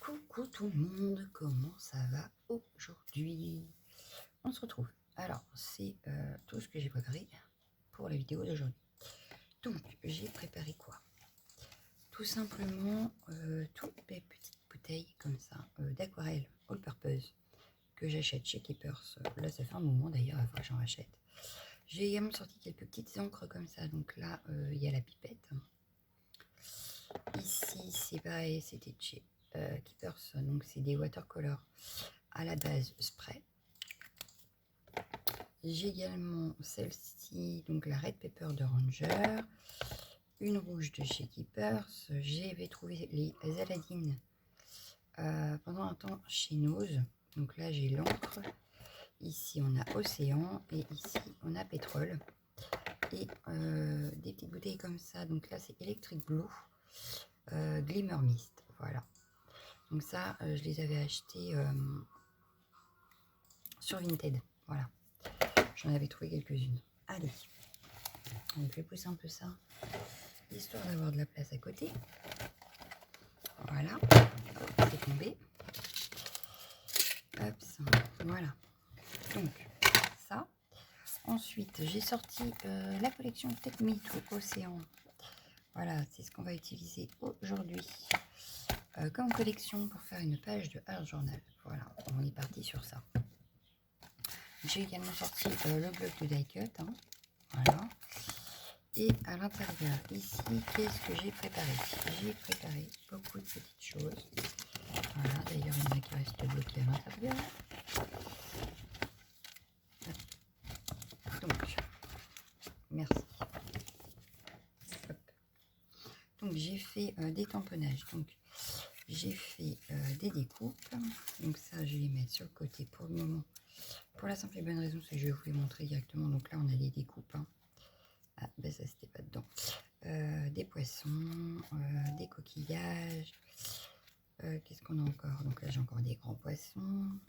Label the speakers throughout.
Speaker 1: Coucou tout le monde, comment ça va aujourd'hui? On se retrouve. Alors, c'est tout ce que j'ai préparé pour la vidéo d'aujourd'hui. Donc, j'ai préparé quoi? Tout simplement toutes les petites bouteilles comme ça d'aquarelle all purpose que j'achète chez Keepers. Là, ça fait un moment d'ailleurs, à fois j'en rachète. J'ai également sorti quelques petites encres comme ça. Donc là, il y a la pipette. Ici, c'est pareil, c'était chez Keepers, donc c'est des watercolors à la base spray. J'ai également celle-ci, donc la Red Pepper de Ranger, une rouge de chez Keepers. J'avais trouvé les Aladine pendant un temps chez Nose, donc là j'ai l'encre. Ici on a Océan et ici on a Pétrole. Et des petites bouteilles comme ça, donc là c'est Electric Blue. Glimmer Mist, voilà. Donc ça, je les avais achetés sur Vinted, voilà. J'en avais trouvé quelques-unes. Allez, on fait pousser un peu ça, histoire d'avoir de la place à côté. Voilà, c'est tombé. Hop, ça, voilà. Donc, ça. Ensuite, j'ai sorti la collection Take Me to Océan. Voilà, c'est ce qu'on va utiliser aujourd'hui comme collection pour faire une page de Art Journal. Voilà, on est parti sur ça. J'ai également sorti le bloc de die cut, hein, voilà. Et à l'intérieur, ici, qu'est-ce que j'ai préparé? J'ai préparé beaucoup de petites choses. Voilà, d'ailleurs, il y en a qui restent bloqués à l'intérieur. Donc, merci. Hop. Donc, j'ai fait des tamponnages. Donc, j'ai fait des découpes. Donc, ça, je vais les mettre sur le côté pour le moment. Pour la simple et bonne raison, c'est que je vais vous les montrer directement. Donc, là, on a des découpes. Hein. Ah, ben ça, c'était pas dedans. Des poissons, des coquillages. Qu'est-ce qu'on a encore? Donc là, j'ai encore des grands poissons.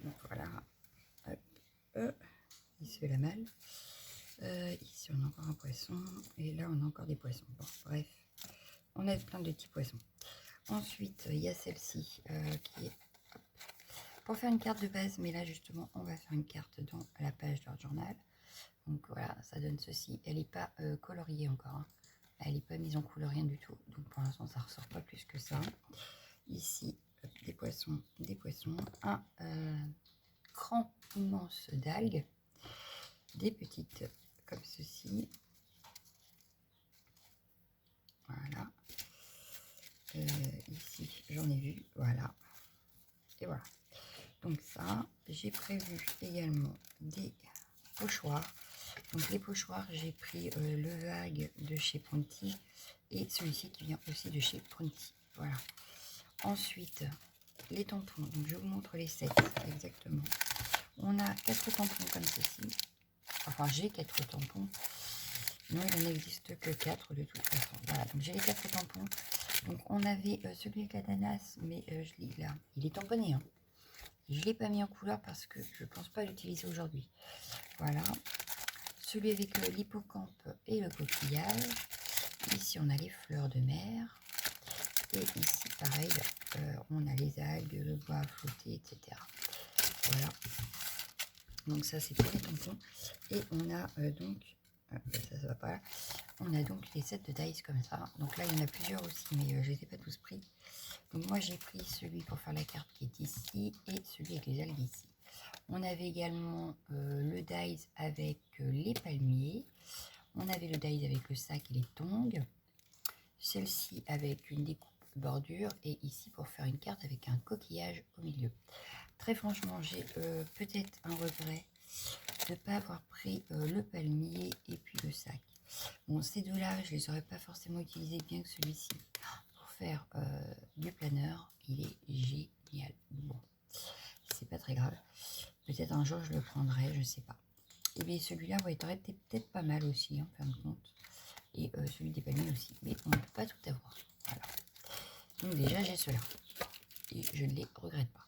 Speaker 1: Donc voilà. Hop, il se fait la malle. Ici, on a encore un poisson. Et là, on a encore des poissons. Bon, bref, on a plein de petits poissons. Ensuite, il y a celle-ci qui est pour faire une carte de base. Mais là, justement, on va faire une carte dans la page d'Art Journal. Donc voilà, ça donne ceci. Elle n'est pas coloriée encore. Hein. Elle n'est pas mise en couleur, rien du tout. Donc pour l'instant, ça ressort pas plus que ça. Ici, des poissons. Un cran immense d'algues. Des petites comme ceci. Voilà. Ici, j'en ai vu. Voilà. Et voilà. Donc ça, j'ai prévu également des pochoirs. Donc les pochoirs, j'ai pris le vague de chez Pronti et celui-ci qui vient aussi de chez Pronti. Voilà. Ensuite, les tampons. Donc je vous montre les sets exactement. On a 4 tampons comme ceci. Enfin, j'ai 4 tampons. Non, il n'en existe que 4 de toute façon. Voilà, donc j'ai les 4 tampons. Donc on avait celui avec l'ananas, mais je l'ai là. Il est tamponné. Hein. Je ne l'ai pas mis en couleur parce que je ne pense pas l'utiliser aujourd'hui. Voilà. Celui avec l'hippocampe et le coquillage. Ici, on a les fleurs de mer. Et ici, pareil, on a les algues, le bois à flotter, etc. Voilà. Donc ça, c'est pour les tampons. Et on a donc, ça va pas là. On a donc les sets de dice comme ça. Donc là, il y en a plusieurs aussi, mais je ne les ai pas tous pris. Donc moi, j'ai pris celui pour faire la carte qui est ici et celui avec les algues ici. On avait également le dice avec les palmiers. On avait le dice avec le sac et les tongs. Celle-ci avec une découpe bordure. Et ici pour faire une carte avec un coquillage au milieu. Très franchement, j'ai peut-être un regret de ne pas avoir pris le palmier et puis le sac. Bon, ces deux-là, je ne les aurais pas forcément utilisés bien que celui-ci. Pour faire du planeur, il est génial. Bon, c'est pas très grave. Peut-être un jour je le prendrai, je sais pas. Et bien celui-là, ouais, il aurait été peut-être pas mal aussi, en fin de compte. Et celui des palmiers aussi. Mais on ne peut pas tout avoir. Voilà. Donc déjà, j'ai cela. Et je ne les regrette pas.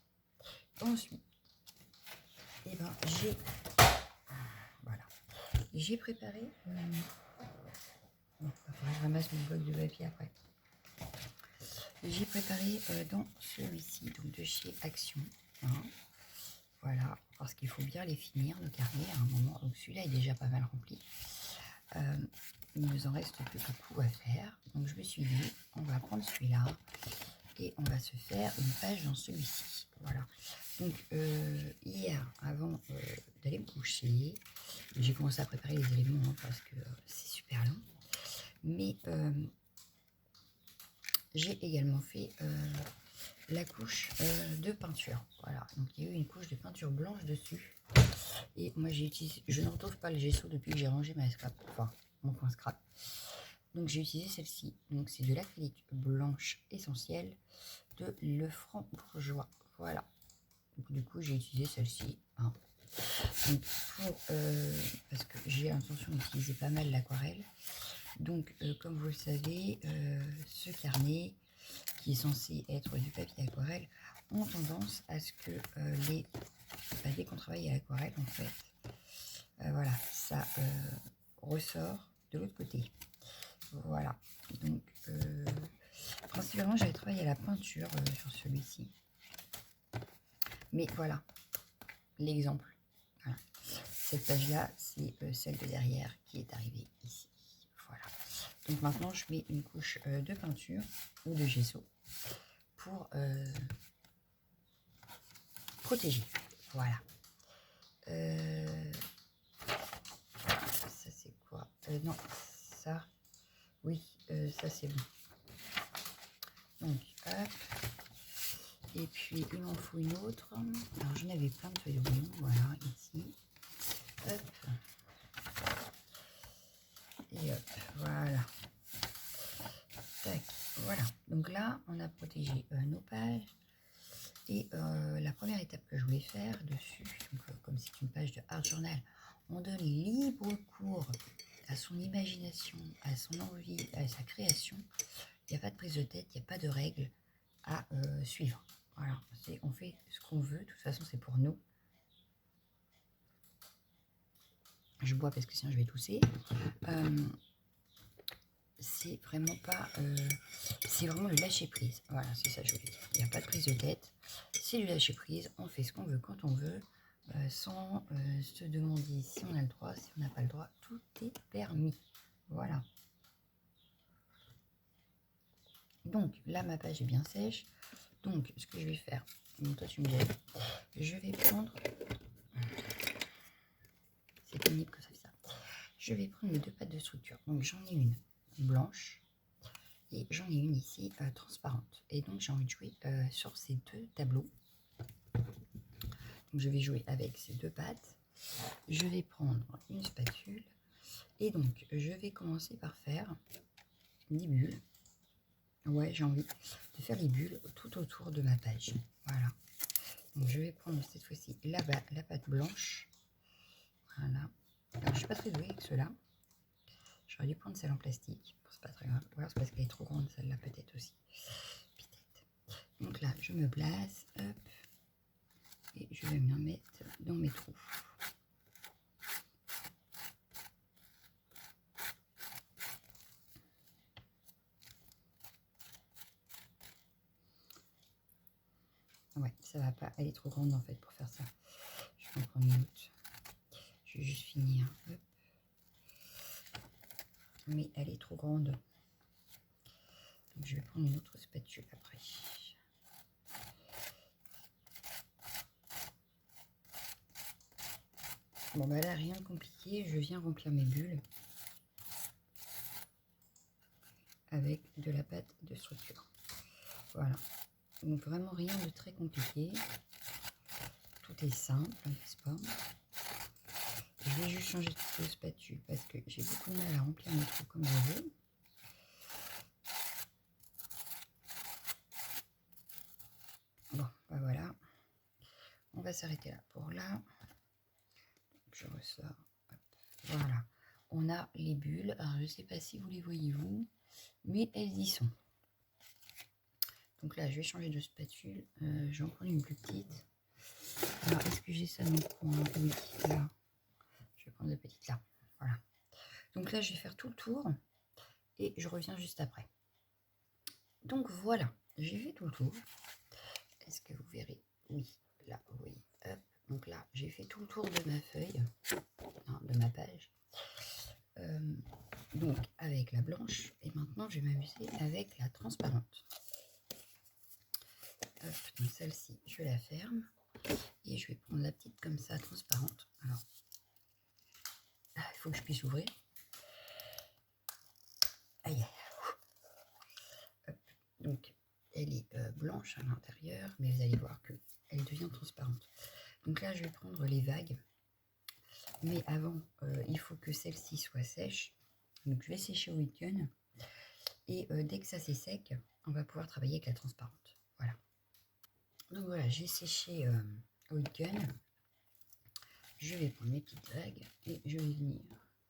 Speaker 1: Ensuite, et ben, voilà. J'ai préparé... Bon, il va falloir que je ramasse mon bloc de papier après. j'ai préparé dans celui-ci, donc de chez Action. Hein. Voilà, parce qu'il faut bien les finir, nos carnets, à un moment. Donc celui-là est déjà pas mal rempli. Il nous en reste plus beaucoup à faire. Donc je me suis dit, on va prendre celui-là et on va se faire une page dans celui-ci. Voilà. Donc hier, avant d'aller me coucher, j'ai commencé à préparer les éléments hein, parce que c'est super long. Mais j'ai également fait la couche de peinture. Voilà, donc il y a eu une couche de peinture blanche dessus. Et moi j'ai utilisé, je ne retrouve pas le gesso depuis que j'ai rangé ma scrap, enfin mon point scrap. Donc j'ai utilisé celle-ci. Donc c'est de l'acrylique blanche essentielle de Lefranc Bourgeois. Voilà. Donc du coup j'ai utilisé celle-ci. Hein. Donc pour, parce que j'ai l'intention d'utiliser pas mal l'aquarelle. Donc comme vous le savez, ce carnet qui est censé être du papier aquarelle ont tendance à ce que dès qu'on travaille à l'aquarelle en fait, voilà, ça ressort de l'autre côté. Voilà, donc principalement j'avais travaillé à la peinture sur celui-ci. Mais voilà, l'exemple. Voilà. Cette page-là, c'est celle de derrière qui est arrivée ici. Voilà. Donc maintenant, je mets une couche de peinture ou de gesso pour protéger. Voilà. Ça, c'est quoi non, ça... Oui, ça c'est bon. Donc, hop. Et puis, il m'en faut une autre. Alors, j'en avais plein de feuilles de bouillon. Voilà, ici. Hop. Et hop, voilà. Tac, voilà. Donc là, on a protégé nos pages. Et la première étape que je voulais faire dessus, donc, comme c'est une page de art journal, on donne libre cours à son imagination, à son envie, à sa création. Il n'y a pas de prise de tête, il n'y a pas de règles à suivre. Voilà, on fait ce qu'on veut, de toute façon c'est pour nous. Je bois parce que sinon je vais tousser. C'est vraiment pas... c'est vraiment le lâcher prise. Voilà, c'est ça que je voulais dire. Il n'y a pas de prise de tête. C'est du lâcher prise. On fait ce qu'on veut quand on veut. Sans se demander si on a le droit, si on n'a pas le droit. Tout est permis. Voilà. Donc là, ma page est bien sèche. Donc, ce que je vais faire... Donc, toi, tu me dis... Je vais prendre... C'est pénible que ça fait ça. Je vais prendre mes deux pattes de structure. Donc, j'en ai une blanche. Et j'en ai une ici transparente. Et donc j'ai envie de jouer sur ces deux tableaux. Donc je vais jouer avec ces deux pattes. Je vais prendre une spatule. Et donc je vais commencer par faire des bulles. Ouais, j'ai envie de faire les bulles tout autour de ma page. Voilà. Donc je vais prendre cette fois-ci la pâte blanche. Voilà. Alors, je ne suis pas très douée avec cela. J'aurais dû prendre celle en plastique. Bon, c'est pas très grave. Voilà, c'est parce qu'elle est trop grande, celle-là peut-être aussi. Donc là, je me place, hop, et je vais me mettre dans mes trous. Ouais, ça va pas, elle est trop grande en fait pour faire ça. Je vais en prendre une autre. Je vais juste finir, hop. Mais elle est trop grande. Donc je vais prendre une autre spatule après. Bon bah là, rien de compliqué, je viens remplir mes bulles avec de la pâte de structure. Voilà, donc vraiment rien de très compliqué. Tout est simple, n'est-ce pas? Je vais juste changer de spatule parce que j'ai beaucoup de mal à remplir mes trous comme je veux. Bon, bah voilà. On va s'arrêter là pour là. Je ressors. Hop. Voilà. On a les bulles. Alors, je ne sais pas si vous les voyez, vous, mais elles y sont. Donc là, je vais changer de spatule. Je vais en prendre une plus petite. Alors, est-ce que j'ai ça dans le coin? Oui, là. Je vais prendre la petite là. Voilà. Donc là, je vais faire tout le tour et je reviens juste après. Donc voilà, j'ai fait tout le tour. Est-ce que vous verrez? Oui, là, oui. Hop. Donc là, j'ai fait tout le tour de ma feuille, de ma page. Donc avec la blanche, et maintenant je vais m'amuser avec la transparente. Hop, donc celle-ci, je la ferme et je vais prendre la petite comme ça, transparente. Alors, il faut que je puisse ouvrir. Aïe. Hop. Donc elle est blanche à l'intérieur, mais vous allez voir que elle devient transparente. Donc là, je vais prendre les vagues, mais avant, il faut que celle-ci soit sèche. Donc je vais sécher au heat gun. Et dès que ça c'est sec, on va pouvoir travailler avec la transparente. Voilà. Donc voilà, j'ai séché au heat gun. Je vais prendre mes petites vagues et je vais venir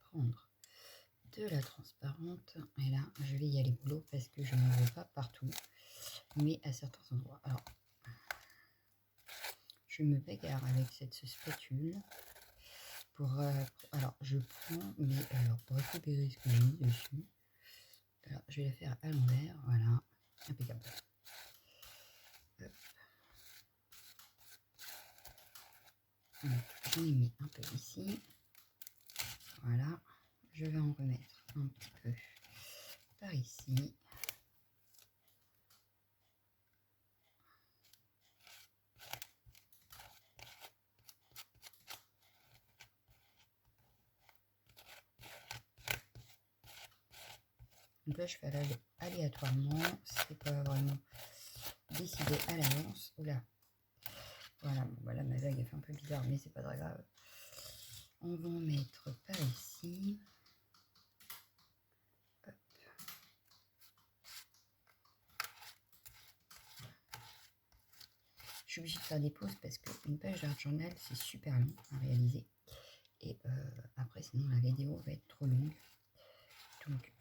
Speaker 1: prendre de la transparente. Et là, je vais y aller boulot parce que je n'en veux pas partout, mais à certains endroits. Alors, je me bagarre avec cette spatule pour... alors, je prends, mais alors, pour récupérer ce que j'ai mis dessus, alors, je vais la faire à l'envers. Voilà, impeccable. J'en ai mis un peu ici. Voilà. Je vais en remettre un petit peu par ici. Donc là, je fais aléatoirement. C'est pas vraiment décidé à l'avance. Oula. Voilà, bon, voilà, ma vague est fait un peu bizarre, mais c'est pas très grave. On va en mettre par ici. Hop. Je suis obligée de faire des pauses parce qu'une page d'art journal, c'est super long à réaliser. Et après, sinon, la vidéo va être trop longue. Donc,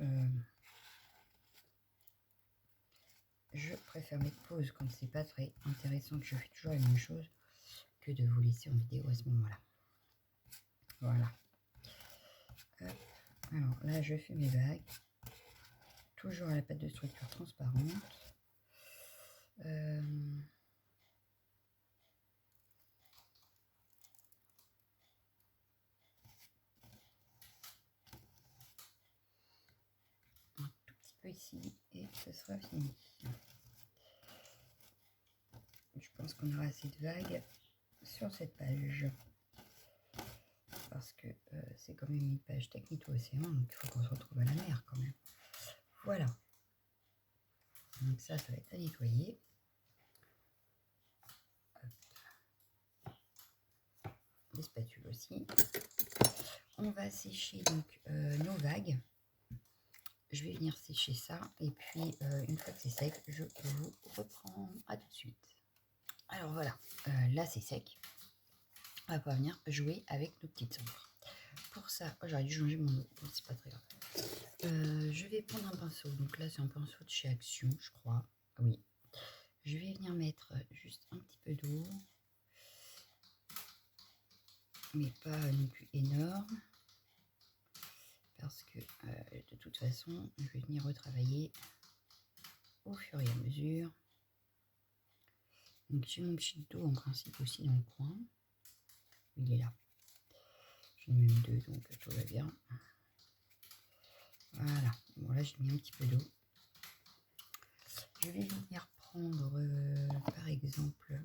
Speaker 1: je préfère mettre pause quand c'est pas très intéressant, que je fais toujours la même chose, que de vous laisser en vidéo à ce moment-là. Voilà. Alors là, je fais mes vagues. Toujours à la pâte de structure transparente. Un tout petit peu ici et ce sera fini. Je pense qu'on aura assez de vagues sur cette page. Parce que c'est quand même une page technico-océan, donc il faut qu'on se retrouve à la mer quand même. Voilà. Donc ça va être à nettoyer. Les spatules aussi. On va sécher donc nos vagues. Je vais venir sécher ça et puis une fois que c'est sec, je vous reprends. À tout de suite. Alors voilà, là c'est sec. On va pouvoir venir jouer avec nos petites encres. Pour ça, j'aurais dû changer mon eau, c'est pas très grave. Je vais prendre un pinceau. Donc là, c'est un pinceau de chez Action, je crois. Oui. Je vais venir mettre juste un petit peu d'eau, mais pas non plus énorme, parce que de toute façon, je vais venir retravailler au fur et à mesure. Donc j'ai mon petit d'eau en principe aussi dans le coin. Il est là. J'en ai même deux, donc tout va bien. Voilà. Bon là, j'ai mis un petit peu d'eau. Je vais venir prendre, par exemple,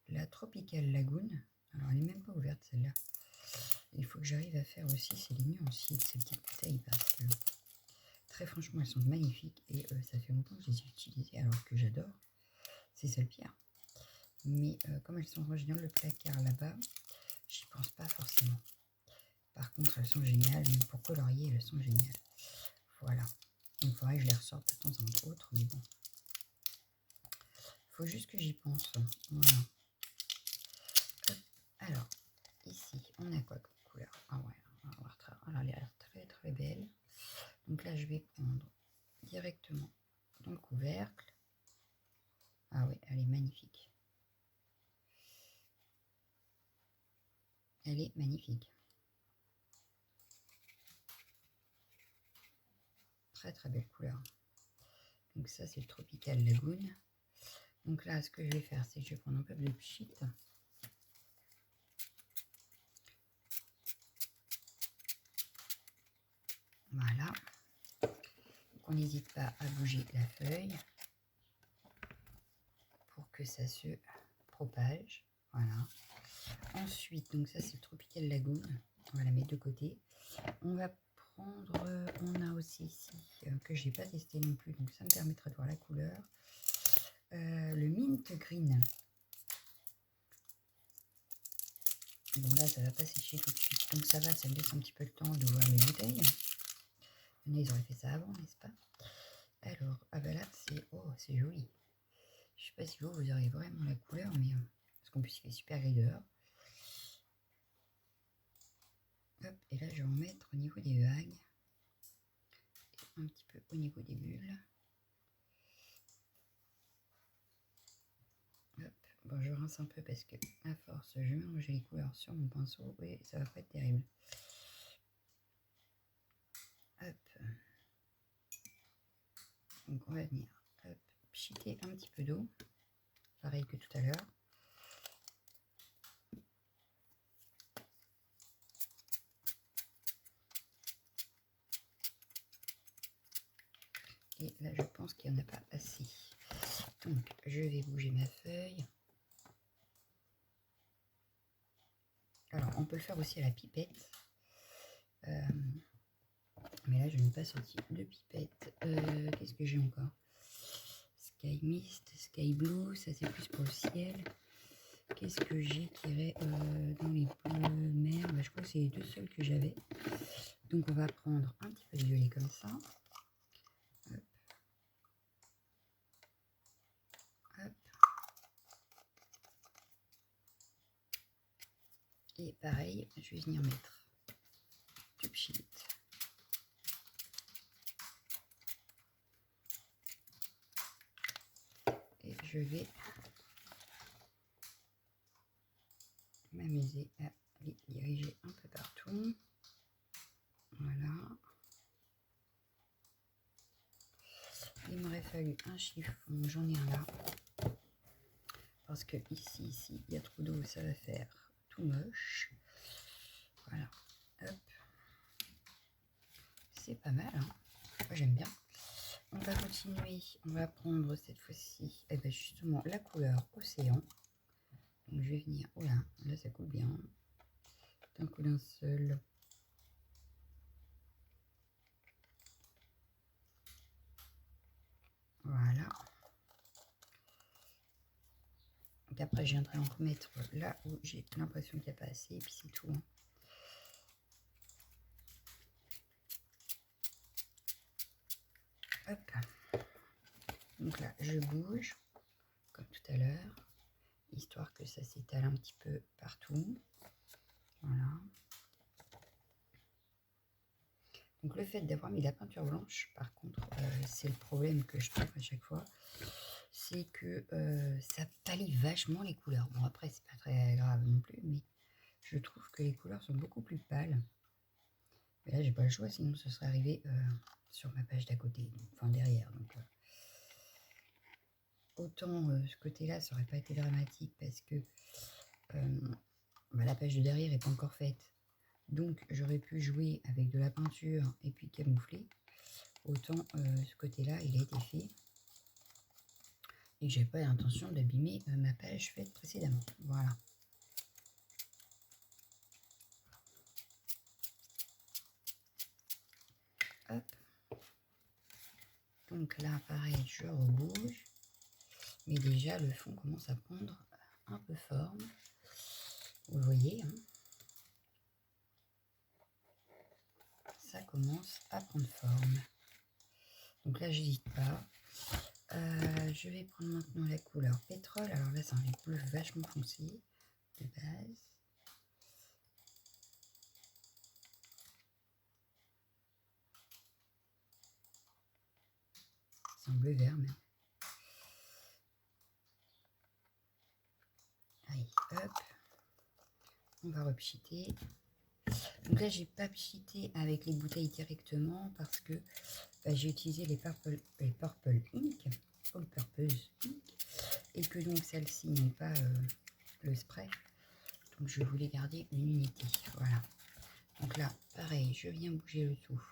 Speaker 1: la Tropical Lagoon. Alors, elle n'est même pas ouverte, celle-là. Il faut que j'arrive à faire aussi ces lignes aussi de ces petites bouteilles parce que, très franchement, elles sont magnifiques et ça fait longtemps que je les ai utilisées alors que j'adore. C'est seule pierre. Mais comme elles sont rangées dans le placard là-bas, j'y pense pas forcément. Par contre, elles sont géniales, même pour colorier, elles sont géniales. Voilà. Il faudrait que je les ressorte de temps en temps, mais bon. Il faut juste que j'y pense. Voilà. Hop. Alors, ici, on a quoi comme couleur? Ah ouais, on va voir très, elle a l'air très très belle. Donc là, je vais prendre directement dans le couvercle. Ah ouais, elle est magnifique. Elle est magnifique. Très très belle couleur. Donc ça, c'est le Tropical Lagoon. Donc là, ce que je vais faire, c'est que je vais prendre un peu de pchit. Voilà. Donc on n'hésite pas à bouger la feuille pour que ça se propage. Voilà. Ensuite, donc ça c'est le Tropical Lagoon. On va la mettre de côté. On va prendre, on a aussi ici, que je n'ai pas testé non plus, donc ça me permettra de voir la couleur. Le Mint Green. Bon là, ça va pas sécher tout de suite, donc ça va, ça me laisse un petit peu le temps d'ouvrir mes bouteilles. Ils auraient fait ça avant, n'est-ce pas? Alors, ah bah là, c'est c'est joli. Je sais pas si vous aurez vraiment la couleur, mais parce qu'en plus il fait super gris dehors. Hop, et là je vais en mettre au niveau des vagues, et un petit peu au niveau des bulles. Hop, bon je rince un peu parce que à force je vais mélanger les couleurs sur mon pinceau et ça va pas être terrible. Hop, donc on va venir hop, pchiter un petit peu d'eau, pareil que tout à l'heure. Et là je pense qu'il n'y en a pas assez. Donc je vais bouger ma feuille. Alors on peut le faire aussi à la pipette. Mais là je n'ai pas sorti de pipette. Qu'est-ce que j'ai encore? Sky Mist, Sky Blue, ça c'est plus pour le ciel. Qu'est-ce que j'ai qui irait dans les bleus mer? Bah, je crois que c'est les deux seuls que j'avais. Donc on va prendre un petit peu de violet comme ça. Hop. Hop. Et pareil, je vais venir mettre du pchit. Et je vais m'amuser à les diriger un peu partout. Voilà. Il m'aurait fallu un chiffon, j'en ai un là. Parce que ici, il y a trop d'eau, ça va faire tout moche. Voilà. Hop. C'est pas mal, hein. Moi j'aime bien. On va continuer, on va prendre cette fois-ci justement la couleur océan. Donc je vais venir, oh là ça coule bien, d'un coup d'un seul. Voilà. Donc après je viendrai en remettre là où j'ai l'impression qu'il n'y a pas assez, et puis c'est tout. Hein. Hop. Donc là je bouge, comme tout à l'heure, histoire que ça s'étale un petit peu partout. Voilà. Donc le fait d'avoir mis la peinture blanche, par contre, c'est le problème que je trouve à chaque fois, c'est que ça pâlit vachement les couleurs. Bon après c'est pas très grave non plus, mais je trouve que les couleurs sont beaucoup plus pâles. Mais là j'ai pas le choix, sinon ce serait arrivé sur ma page d'à côté, enfin derrière. Donc autant ce côté-là ça aurait pas été dramatique parce que la page de derrière n'est pas encore faite. Donc j'aurais pu jouer avec de la peinture et puis camoufler. Autant ce côté-là il a été fait et que j'avais pas l'intention d'abîmer ma page faite précédemment. Voilà. Hop. Donc là pareil je rebouge. Mais déjà le fond commence à prendre un peu forme. Vous le voyez, hein. Ça commence à prendre forme. Donc là j'hésite pas. Je vais prendre maintenant la couleur pétrole. Alors là c'est un bleu vachement foncé de base. C'est un bleu vert même. Allez, hop. On va repchiter. Donc là j'ai pas pchité avec les bouteilles directement parce que j'ai utilisé les Purple Ink, All Purpose Ink, et que donc celles-ci n'ont pas le spray. Donc je voulais garder une unité. Voilà. Donc là, pareil, je viens bouger le tout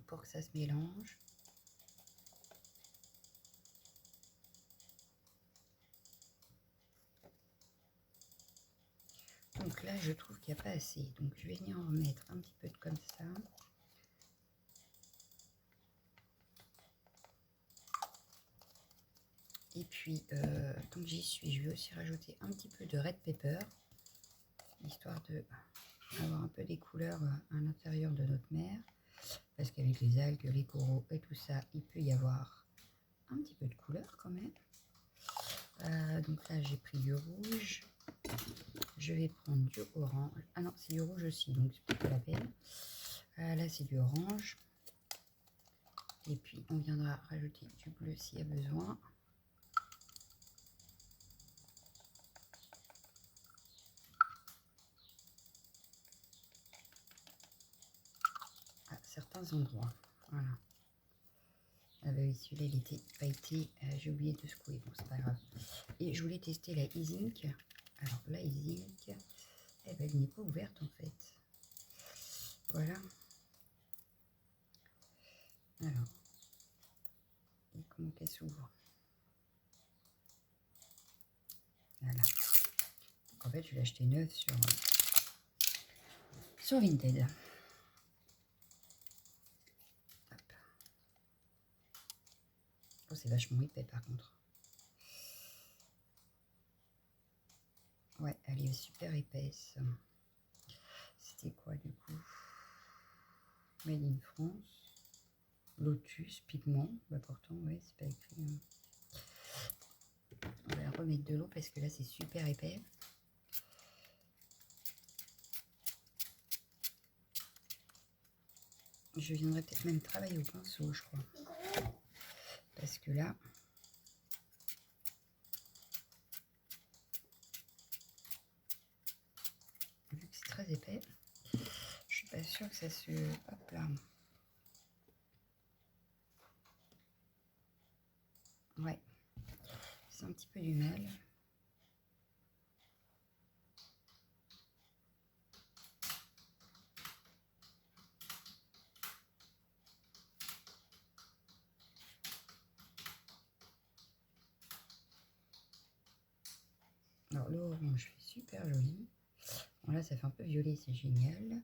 Speaker 1: pour que ça se mélange. Donc là, je trouve qu'il n'y a pas assez. Donc je vais venir en remettre un petit peu de comme ça. Et puis, tant que j'y suis, je vais aussi rajouter un petit peu de red pepper, histoire de avoir un peu des couleurs à l'intérieur de notre mer. Parce qu'avec les algues, les coraux et tout ça, il peut y avoir un petit peu de couleur quand même. Donc là, j'ai pris du rouge. Je vais prendre du orange. Ah non, c'est du rouge aussi, donc c'est pas la peine. Là, c'est du orange. Et puis, on viendra rajouter du bleu s'il y a besoin. À certains endroits. Voilà. Ah bah oui, celui-là, il était pas été. J'ai oublié de secouer. Bon, c'est pas grave. Et je voulais tester la Easink. Alors, la Easink, eh ben, elle n'est pas ouverte en fait. Voilà. Alors, et comment qu'elle s'ouvre? Voilà. Donc, en fait, je l'ai acheté neuve sur Vinted. Hop. Oh, c'est vachement épais par contre. Ouais, elle est super épaisse. C'était quoi du coup? Made in France. Lotus, pigment. Bah pourtant, ouais, c'est pas écrit. Hein. On va remettre de l'eau parce que là, c'est super épais. Je viendrai peut-être même travailler au pinceau, je crois. Parce que là, vu que c'est très épais, je suis pas sûre que ça se... Hop là. Ouais, c'est un petit peu du mal. Alors le orange fait super joli. Bon là ça fait un peu violet, c'est génial.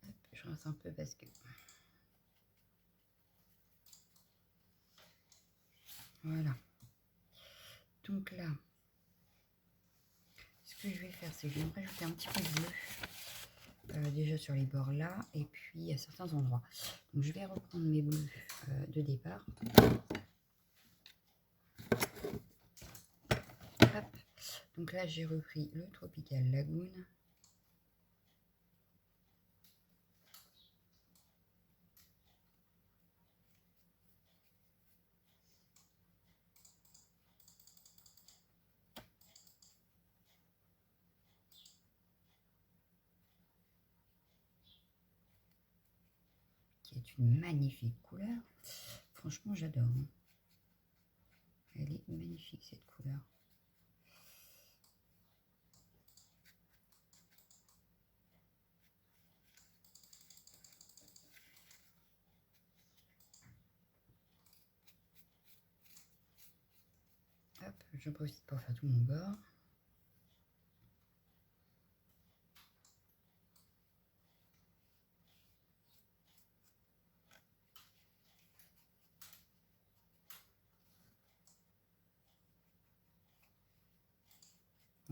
Speaker 1: Hop, je rince un peu parce que... Voilà. Donc là, ce que je vais faire, c'est que je vais me rajouter un petit peu de bleu. Déjà sur les bords là, et puis à certains endroits. Donc je vais reprendre mes bleus de départ. Hop. Donc là j'ai repris le Tropical Lagoon. Qui est une magnifique couleur. Franchement j'adore. Hein. Elle est magnifique cette couleur. Hop, j'en profite pour faire tout mon bord.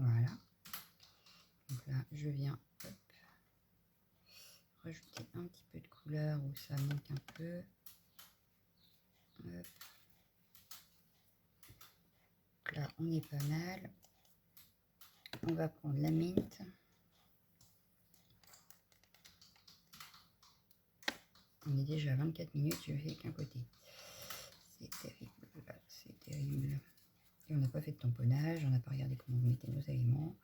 Speaker 1: Voilà. Donc là, je viens hop, rajouter un petit peu de couleur où ça manque un peu. Hop. Donc là, on est pas mal. On va prendre la mint. On est déjà à 24 minutes, je fais qu'un côté. C'est terrible, c'est terrible. Et on n'a pas fait de tamponnage, on n'a pas regardé comment on mettait nos aliments.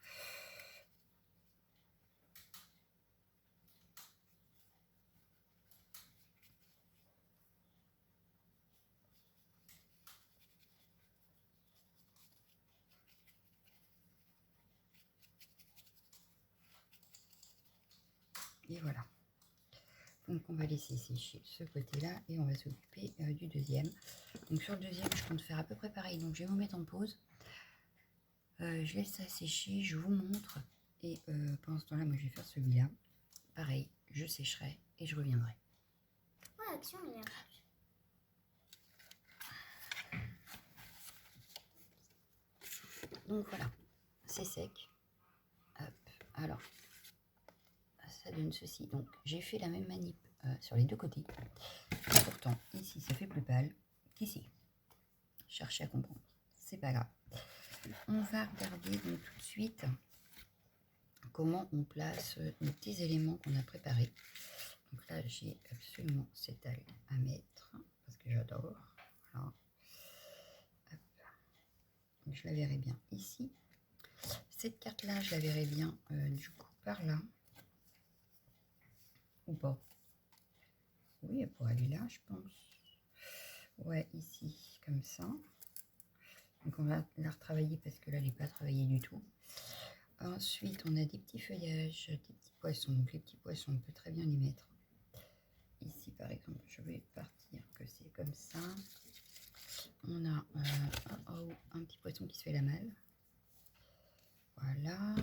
Speaker 1: Et voilà. Donc on va laisser sécher ce côté-là et on va s'occuper du deuxième. Donc sur le deuxième, je compte faire à peu près pareil. Donc je vais vous mettre en pause. Je laisse ça sécher, je vous montre. Et pendant ce temps-là, moi je vais faire celui-là. Pareil, je sécherai et je reviendrai.
Speaker 2: Ouais, action, il y a...
Speaker 1: Donc voilà, c'est sec. Hop, alors, ça donne ceci. Donc j'ai fait la même manip sur les deux côtés. Et pourtant, ici, ça fait plus pâle qu'ici. Cherchez à comprendre. C'est pas grave. On va regarder donc tout de suite comment on place nos petits éléments qu'on a préparés. Donc là, j'ai absolument cette algue à mettre parce que j'adore. Voilà. Hop. Je la verrai bien ici. Cette carte-là, je la verrai bien du coup par là. Ou pas. Oui, elle pourrait aller là, je pense. Ouais, ici, comme ça. Donc on va la retravailler parce que là, elle n'est pas travaillée du tout. Ensuite, on a des petits feuillages, des petits poissons. Donc les petits poissons, on peut très bien les mettre. Ici, par exemple, je vais partir que c'est comme ça. On a un petit poisson qui se fait la malle. Voilà.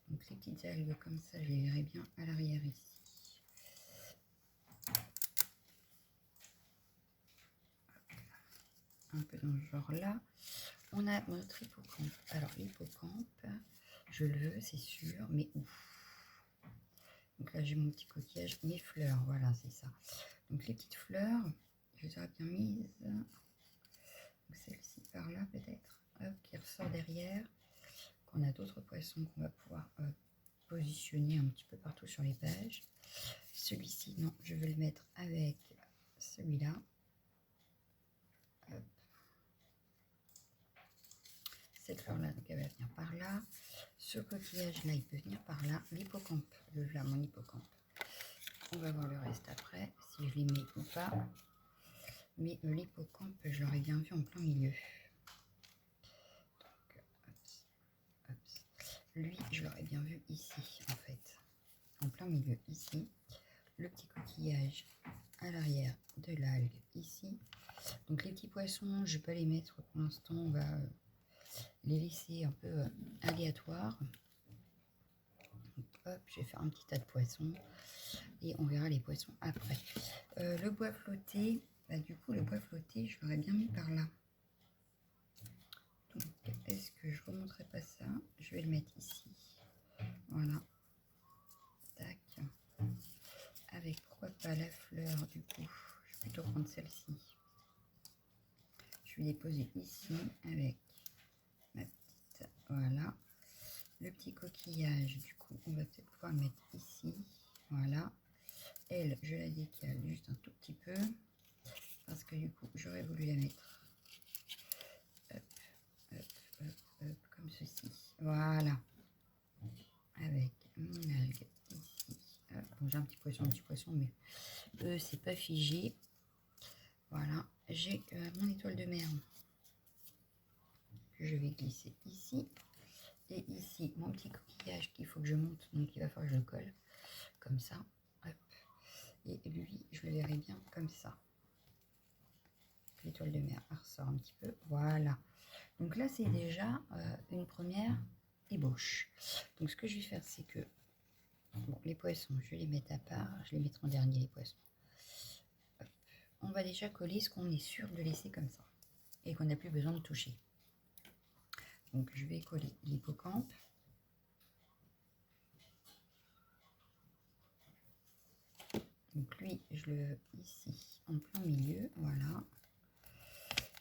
Speaker 1: Donc les petites algues comme ça, je les verrai bien à l'arrière ici. Un peu dans ce genre-là. On a notre hippocampe. Alors l'hippocampe, je le veux, c'est sûr, mais ouf. Donc là, j'ai mon petit coquillage, mes fleurs, voilà, c'est ça. Donc les petites fleurs, je les aurais bien mises. Celle-ci par là peut-être, qui ressort derrière. On a d'autres poissons qu'on va pouvoir positionner un petit peu partout sur les pages. Celui-ci, non, je vais le mettre avec celui-là. Cette fleur-là, donc elle va venir par là. Ce coquillage-là, il peut venir par là. L'hippocampe, là, mon hippocampe. On va voir le reste après, si je les mets ou pas. Mais l'hippocampe, je l'aurais bien vu en plein milieu. Donc, hop. Lui, je l'aurais bien vu ici, en fait. En plein milieu, ici. Le petit coquillage à l'arrière de l'algue, ici. Donc, les petits poissons, je peux les mettre pour l'instant. On va les laisser un peu aléatoires. Donc, hop, je vais faire un petit tas de poissons. Et on verra les poissons après. Le bois flotté, bah, du coup, le bois flotté, je l'aurais bien mis par là. Donc, est-ce que je remonterai pas ça? Je vais le mettre ici. Voilà. Tac. Avec, pourquoi pas la fleur, du coup. Je vais plutôt prendre celle-ci. Je vais les poser ici avec ma petite. Voilà. Le petit coquillage, du coup, on va peut-être pouvoir le mettre ici. Voilà. Elle, je la décale juste un tout petit peu. Parce que du coup, j'aurais voulu la mettre. Hop, hop, hop, hop, comme ceci. Voilà. Avec mon algue ici. Bon, j'ai un petit poisson, mais c'est pas figé. Voilà. J'ai mon étoile de mer que je vais glisser ici. Et ici, mon petit coquillage qu'il faut que je monte. Donc, il va falloir que je le colle. Comme ça. Hop. Et lui, je le verrai bien comme ça. L'étoile de mer ressort un petit peu. Voilà. Donc là, c'est déjà une première ébauche. Donc, ce que je vais faire, c'est que bon, les poissons, je vais les mettre à part. Je les mettrai en dernier, les poissons. Hop. On va déjà coller ce qu'on est sûr de laisser comme ça. Et qu'on n'a plus besoin de toucher. Donc, je vais coller l'hippocampe. Donc, lui, je le veux ici, en plein milieu. Voilà.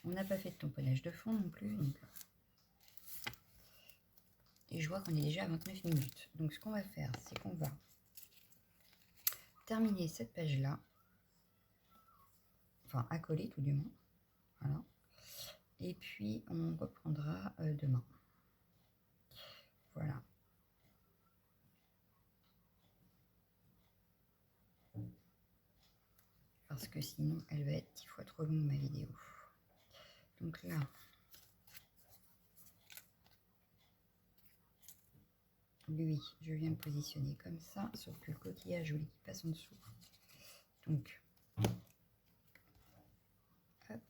Speaker 1: On n'a pas fait de tamponnage de fond non plus. Donc... Et je vois qu'on est déjà à 29 minutes. Donc, ce qu'on va faire, c'est qu'on va terminer cette page-là. Enfin, à coller tout du moins. Voilà. Et puis, on reprendra demain. Voilà. Parce que sinon, elle va être 10 fois trop longue, ma vidéo. Donc là, lui, je viens le positionner comme ça, sauf que le coquillage, je voulais qu'il passe en dessous. Donc, hop,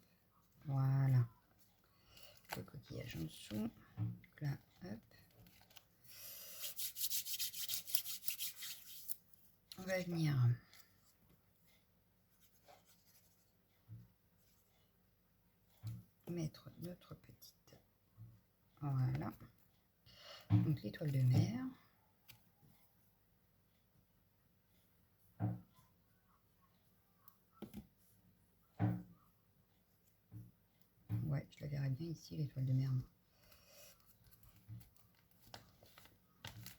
Speaker 1: voilà. Le coquillage en dessous. Donc là, hop. On va venir mettre notre petite. Voilà. Donc l'étoile de mer. Ouais, je la verrai bien ici, l'étoile de mer.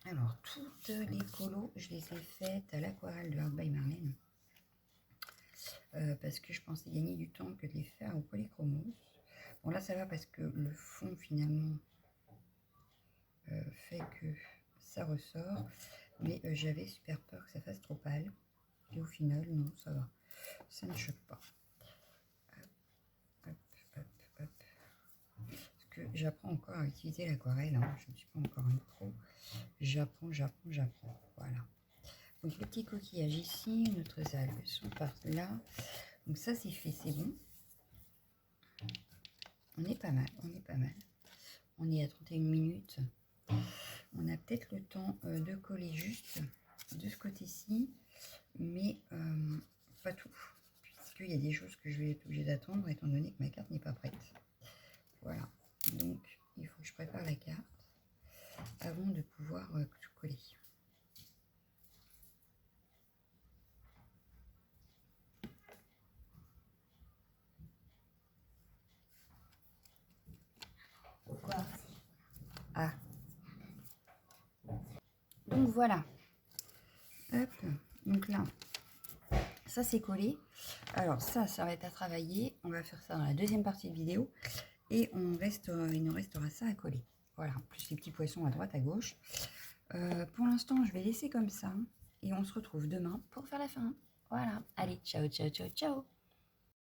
Speaker 1: Alors, toutes les colos, je les ai faites à l'aquarelle de Art by Marlène. Parce que je pensais gagner du temps que de les faire au polychromos. Bon, là, ça va parce que le fond, finalement, fait que ça ressort. Mais j'avais super peur que ça fasse trop pâle. Et au final, non, ça va. Ça ne choque pas. Hop, hop, hop. Parce que j'apprends encore à utiliser l'aquarelle. Hein. Je ne suis pas encore une pro. J'apprends. Voilà. Donc le petit coquillage ici, notre algue sont par là. Donc ça c'est fait, c'est bon. On est pas mal. On est à 31 minutes. On a peut-être le temps de coller juste de ce côté-ci, mais pas tout. Puisqu'il y a des choses que je vais être obligée d'attendre étant donné que ma carte n'est pas prête. Voilà. Donc il faut que je prépare la carte avant de pouvoir tout coller.
Speaker 2: Pourquoi?
Speaker 1: Ah. Donc voilà. Hop. Donc là, ça c'est collé. Alors ça va être à travailler. On va faire ça dans la deuxième partie de vidéo. Et il nous restera ça à coller. Voilà, plus les petits poissons à droite, à gauche. Pour l'instant, je vais laisser comme ça. Et on se retrouve demain pour faire la fin. Voilà. Allez, ciao, ciao, ciao, ciao.